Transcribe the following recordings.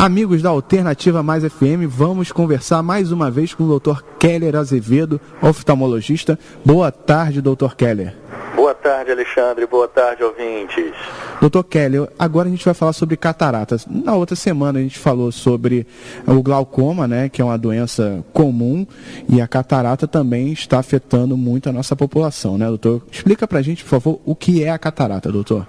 Amigos da Alternativa Mais FM, vamos conversar mais uma vez com o Dr. Keller Azevedo, oftalmologista. Boa tarde, Dr. Keller. Boa tarde, Alexandre. Boa tarde, ouvintes. Dr. Keller, agora a gente vai falar sobre cataratas. Na outra semana a gente falou sobre o glaucoma, né, que é uma doença comum, e a catarata também está afetando muito a nossa população, né, doutor? Explica pra gente, por favor, o que é a catarata, doutor.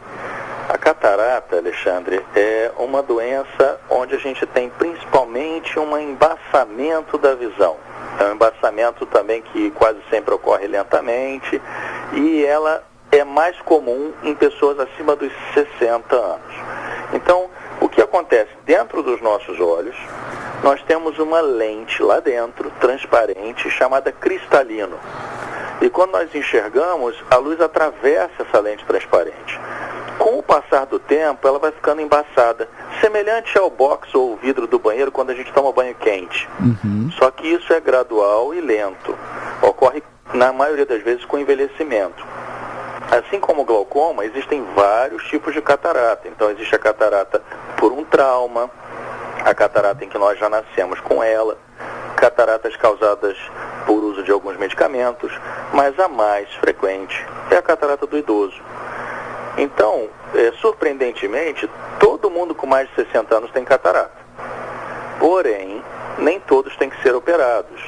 A catarata, Alexandre, é uma doença onde a gente tem principalmente um embaçamento da visão. É um embaçamento também que quase sempre ocorre lentamente e ela é mais comum em pessoas acima dos 60 anos. Então, o que acontece? Dentro dos nossos olhos, nós temos uma lente lá dentro, transparente, chamada cristalino. E quando nós enxergamos, a luz atravessa essa lente transparente. Com o passar do tempo, ela vai ficando embaçada, semelhante ao box ou vidro do banheiro quando a gente toma banho quente. Só que isso é gradual e lento. Ocorre, na maioria das vezes, com envelhecimento. Assim como o glaucoma, existem vários tipos de catarata. Então, existe a catarata por um trauma, a catarata em que nós já nascemos com ela, cataratas causadas por uso de alguns medicamentos, mas a mais frequente é a catarata do idoso. Então, surpreendentemente, todo mundo com mais de 60 anos tem catarata. Porém, nem todos têm que ser operados.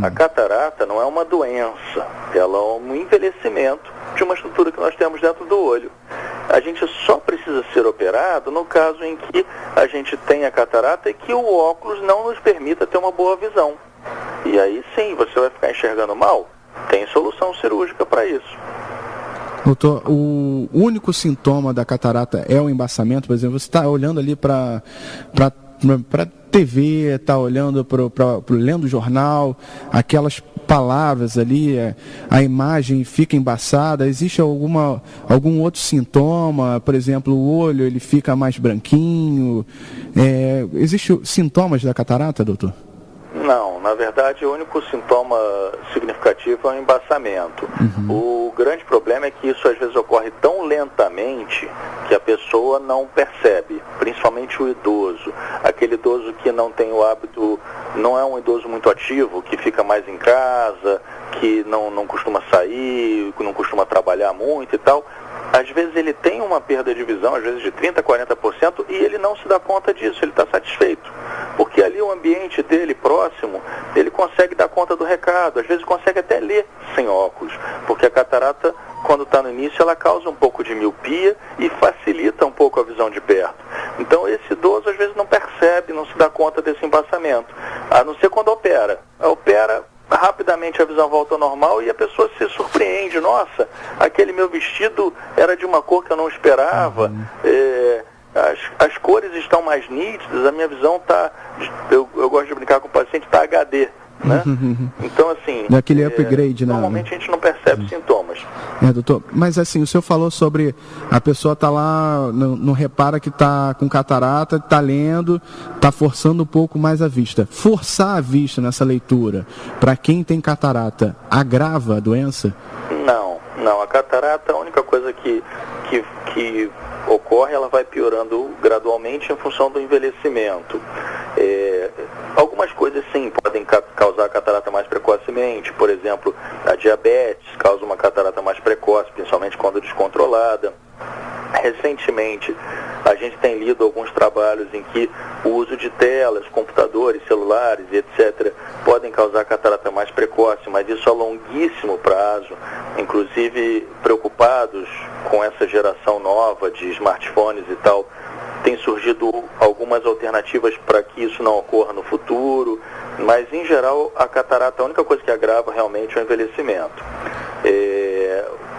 A catarata não é uma doença, ela é um envelhecimento de uma estrutura que nós temos dentro do olho. A gente só precisa ser operado no caso em que a gente tem a catarata e que o óculos não nos permita ter uma boa visão. E aí sim, você vai ficar enxergando mal? Tem solução cirúrgica para isso. Doutor, o único sintoma da catarata é o embaçamento? Por exemplo, você está olhando ali para TV, está olhando lendo o jornal, aquelas palavras ali, a imagem fica embaçada. Existe algum outro sintoma? Por exemplo, o olho ele fica mais branquinho. Existem sintomas da catarata, doutor? Não, na verdade o único sintoma significativo é o embaçamento. O grande problema é que isso às vezes ocorre tão lentamente que a pessoa não percebe, principalmente o idoso. Aquele idoso que não tem o hábito, não é um idoso muito ativo, que fica mais em casa, que não costuma sair, que não costuma trabalhar muito e tal. Às vezes ele tem uma perda de visão, às vezes de 30%, 40%, e ele não se dá conta disso, ele está satisfeito. Porque ali o ambiente dele próximo, ele consegue dar conta do recado, às vezes consegue até ler sem óculos. Porque a catarata, quando está no início, ela causa um pouco de miopia e facilita um pouco a visão de perto. Então esse idoso às vezes não percebe, não se dá conta desse embaçamento. A não ser quando opera. Rapidamente a visão volta ao normal e a pessoa se surpreende. Nossa, aquele meu vestido era de uma cor que eu não esperava, as cores estão mais nítidas, a minha visão está, eu gosto de brincar com o paciente, está HD, né? Então assim, daquele upgrade, normalmente a gente não percebe sintomas. Doutor, mas assim, o senhor falou sobre a pessoa tá lá, não repara que tá com catarata, tá lendo, tá forçando um pouco mais a vista. Forçar a vista nessa leitura, para quem tem catarata, agrava a doença? Não, a catarata, a única coisa que ocorre, ela vai piorando gradualmente em função do envelhecimento. Algumas coisas sim podem causar catarata mais precocemente, por exemplo, a diabetes causa uma catarata mais precoce, principalmente quando descontrolada. Recentemente, a gente tem lido alguns trabalhos em que o uso de telas, computadores, celulares, etc., podem causar catarata mais precoce, mas isso a longuíssimo prazo. Inclusive, preocupados com essa geração nova de smartphones e tal, tem surgido algumas alternativas para que isso não ocorra no futuro, mas em geral a catarata, a única coisa que agrava realmente é o envelhecimento.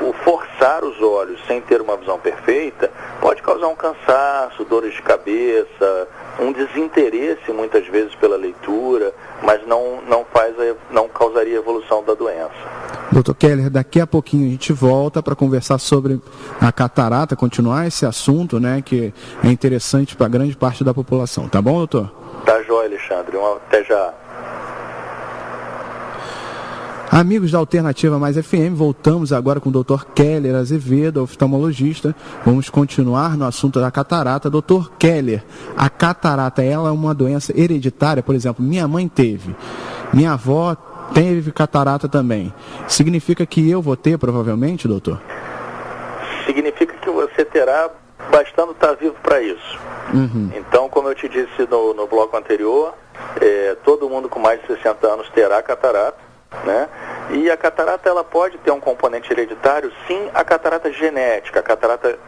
O forçar os olhos sem ter uma visão perfeita pode causar um cansaço, dores de cabeça, um desinteresse muitas vezes pela leitura, mas não causaria evolução da doença. Dr. Keller, daqui a pouquinho a gente volta para conversar sobre a catarata, continuar esse assunto, né, que é interessante para grande parte da população. Tá bom, doutor? Tá jóia, Alexandre. Até já. Amigos da Alternativa Mais FM, voltamos agora com o Dr. Keller Azevedo, oftalmologista. Vamos continuar no assunto da catarata. Dr. Keller, a catarata, ela é uma doença hereditária? Por exemplo, minha mãe teve, minha avó teve catarata também. Significa que eu vou ter, provavelmente, doutor? Significa que você terá, bastando estar vivo para isso. Então, como eu te disse no bloco anterior, todo mundo com mais de 60 anos terá catarata, né? E a catarata, ela pode ter um componente hereditário, sim, a catarata genética, a catarata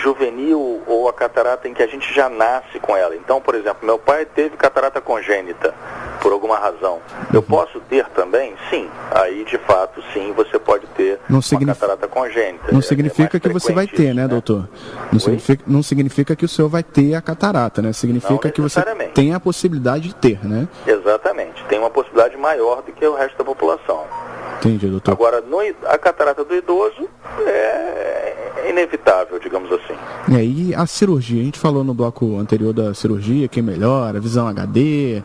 juvenil, ou a catarata em que a gente já nasce com ela. Então, por exemplo, meu pai teve catarata congênita, por alguma razão. Eu posso ter também? Sim. Aí, de fato, sim, você pode ter uma catarata congênita. Não significa que você vai ter, né, doutor? Não significa que o senhor vai ter a catarata, né? Significa que você tem a possibilidade de ter, né? Exatamente. Tem uma possibilidade maior do que o resto da população. Entendi, doutor. Agora, a catarata do idoso é inevitável, digamos assim. E a cirurgia? A gente falou no bloco anterior da cirurgia, que melhora, visão HD.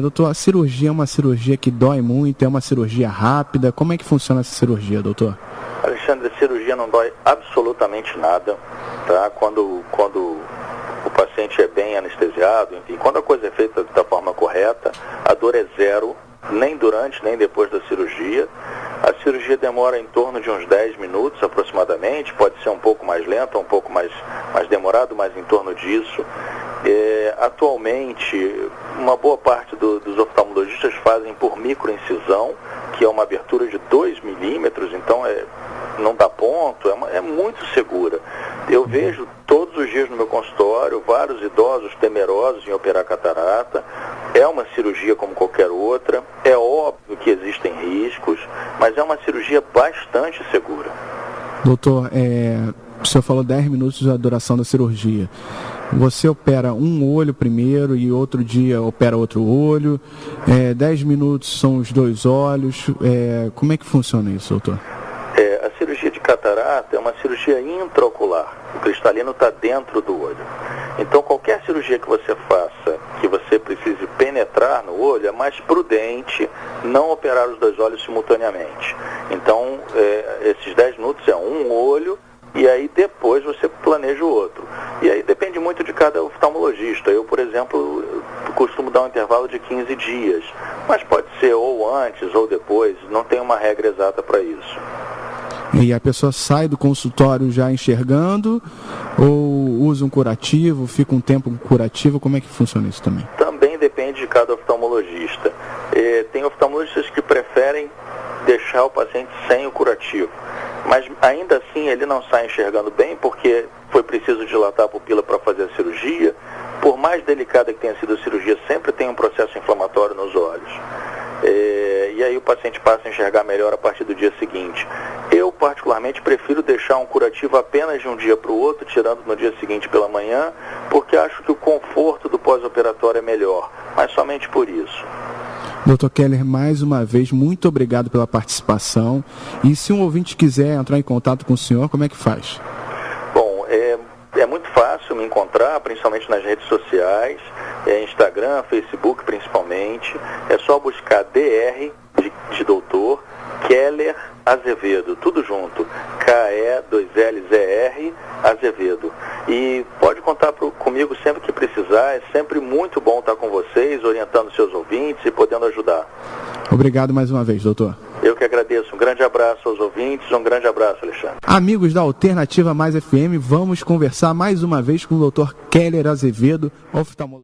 Doutor, a cirurgia é uma cirurgia que dói muito, é uma cirurgia rápida. Como é que funciona essa cirurgia, doutor? Alexandre, a cirurgia não dói absolutamente nada, tá? Quando o paciente é bem anestesiado, enfim, quando a coisa é feita da forma correta, a dor é zero, nem durante, nem depois da cirurgia. A cirurgia demora em torno de uns 10 minutos aproximadamente, pode ser um pouco mais lenta, um pouco mais demorado, mas em torno disso. Atualmente, uma boa parte dos oftalmologistas fazem por microincisão, que é uma abertura de 2 milímetros, então não dá ponto, é muito segura. Eu vejo todos os dias no meu consultório vários idosos temerosos em operar catarata. É uma cirurgia como qualquer outra, é óbvio que existem riscos, mas é uma cirurgia bastante segura. Doutor, o senhor falou 10 minutos da duração da cirurgia. Você opera um olho primeiro e outro dia opera outro olho, 10 minutos são os 2 olhos, como é que funciona isso, doutor? A cirurgia de catarata é uma cirurgia intraocular, o cristalino está dentro do olho. Então qualquer cirurgia que você faça, que você precise penetrar no olho, é mais prudente não operar os 2 olhos simultaneamente. Então esses 10 minutos é um olho, e aí depois você planeja o outro. E aí depende muito de cada oftalmologista. Eu, por exemplo, costumo dar um intervalo de 15 dias, mas pode ser ou antes ou depois, não tem uma regra exata para isso. E a pessoa sai do consultório já enxergando, ou usa um curativo, fica um tempo curativo, como é que funciona isso também? Também depende de cada oftalmologista. Tem oftalmologistas que preferem deixar o paciente sem o curativo, mas ainda assim ele não sai enxergando bem porque foi preciso dilatar a pupila para fazer a cirurgia. Por mais delicada que tenha sido a cirurgia, sempre tem um processo inflamatório nos olhos. E aí o paciente passa a enxergar melhor a partir do dia seguinte. Eu, particularmente, prefiro deixar um curativo apenas de um dia para o outro, tirando no dia seguinte pela manhã, porque acho que o conforto do pós-operatório é melhor, mas somente por isso. Dr. Keller, mais uma vez, muito obrigado pela participação. E se um ouvinte quiser entrar em contato com o senhor, como é que faz? Bom, é muito fácil me encontrar, principalmente nas redes sociais, Instagram, Facebook principalmente. É só buscar DR de doutor Keller Azevedo, tudo junto, KE2LZR Azevedo. E pode contar comigo sempre que precisar, é sempre muito bom estar com vocês, orientando seus ouvintes e podendo ajudar. Obrigado mais uma vez, doutor. Eu que agradeço. Um grande abraço aos ouvintes, um grande abraço, Alexandre. Amigos da Alternativa Mais FM, vamos conversar mais uma vez com o Dr. Keller Azevedo, oftalmologista.